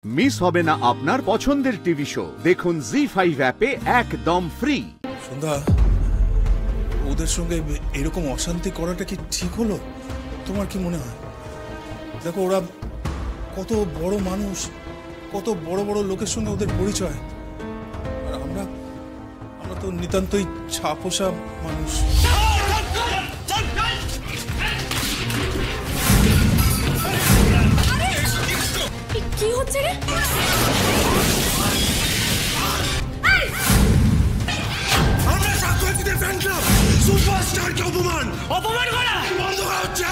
Miss হবে না আপনার পছন্দের টিভি শো। দেখুন জি5 অ্যাপে একদম ফ্রি। সন্ধ্যা, ওদের সঙ্গে এরকম অশান্তি করাটা কি ঠিক হলো? তোমার কি মনে হয়? দেখো, ওরা কত বড় মানুষ, কত বড় বড় লোকের সঙ্গে ওদের পরিচয়, আর আমরা তো নিতান্তই ছাপোষা মানুষ। কি হচ্ছে রে? আমরা সাক্ষাৎকার ফ্যান ক্লাব সুপারস্টারকে অপমান করা বন্ধ করা হচ্ছে।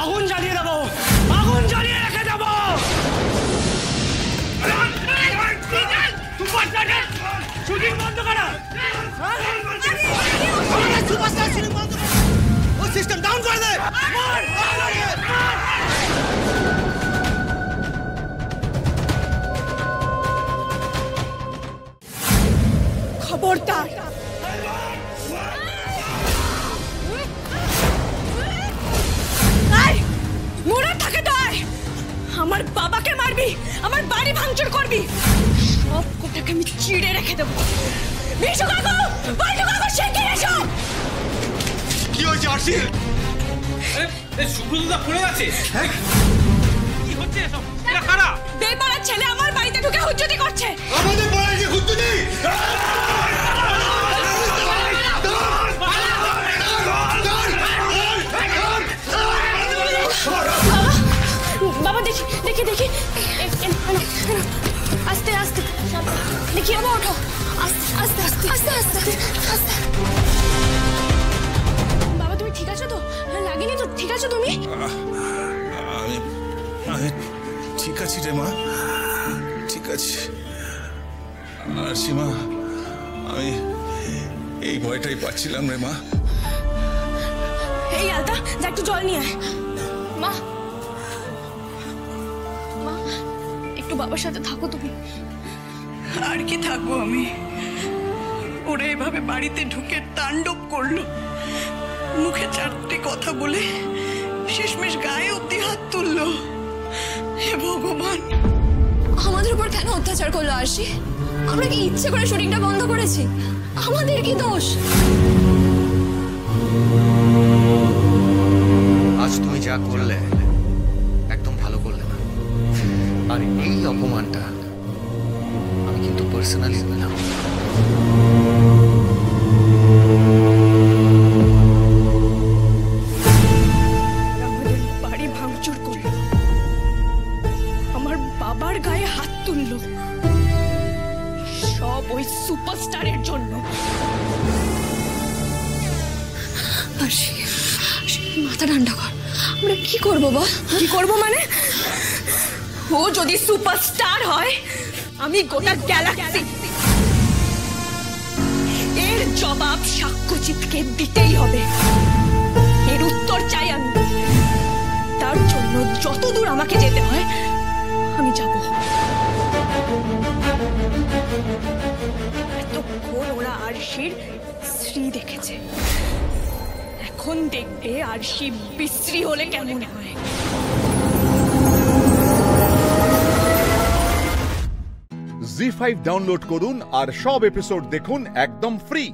আগুন জ্বালিয়ে দেবো, আগুন জ্বালিয়ে রেখে দেবো। শুটিং বন্ধ করা, সুপারস্টার শুটিং বন্ধ করা, ওই সিস্টেম ডাউন করে দে। খবরদার, মোরা থাকে তাই আমার বাবাকে মারবি, আমার বাড়ি ভাঙচুর করবি, সব কোটাকে আমি চিড়ে রেখে দেবো। বিশু কাকু, বাড়ি কাকু শেখে এসো। কি হয়েছে আরশি? সুব্রতদা পড়ে আছে। কি হচ্ছে এসব? এটা কারা? বেপাড়ার ছেলে আমার বাড়িতে ঢুকে হুজ্জতি করছে। আমাদের পাড়ায় যে হুজ্জতি! বাবা দেখি দেখি দেখি, আস্তে আস্তে দেখি, বাবা ওঠো, আস্তে আস্তে আস্তে আস্তে আস্তে আস্তে। বাবা তুমি ঠিক আছো তো? লাগেনি তো? ঠিক আছো তুমি? আমি ঠিক আছি রে মা, ঠিক আছে। আর সীমা, আমি এই ভয়টাই পাচ্ছিলাম রে মা। এই আলতা, যা একটু জল নিয়ে আয়। মা, মা একটু বাবার সাথে থাকো তুমি। আর কি থাকবো আমি? ওরা এভাবে বাড়িতে ঢুকে তাণ্ডব করলো, মুখে চারটে কথা বলে শেষমেশ গায়ে অব্দি হাত তুললো। হে ভগবান! আমাদের উপর কেন অত্যাচার করলো আরশি? আমরা কি ইচ্ছে করে শুটিংটা বন্ধ করেছি? আমাদের কি দোষ? আজ তুমি যা করলে একদম ভালো করলে না। আর এই অপমানটা আমি কিন্তু পার্সোনালি নিলাম। আমাদের বাড়ি ভাঙচুর করলো, আমার বাবার গায়ে হাত তুললো, সব ওই সুপারস্টারের জন্য। আরশি, মাথা ঠান্ডা কর। আমরা কি করবো বল? কি করবো মানে? ও যদি সুপারস্টার হয়, আমি গোটা গ্যালাক্সি। এর জবাব সাক্ষ্যজিৎকে দিতেই হবে। এর উত্তর চাই আমি। তার জন্য যতদূর আমাকে যেতে হয় আমি যাব। এতক্ষণ ওরা আরশির শ্রী দেখেছে, এখন দেখবে আরশি বিশ্রী হলে কেমন হয়। জি5 ডাউনলোড করুন আর সব এপিসোড দেখুন একদম ফ্রি।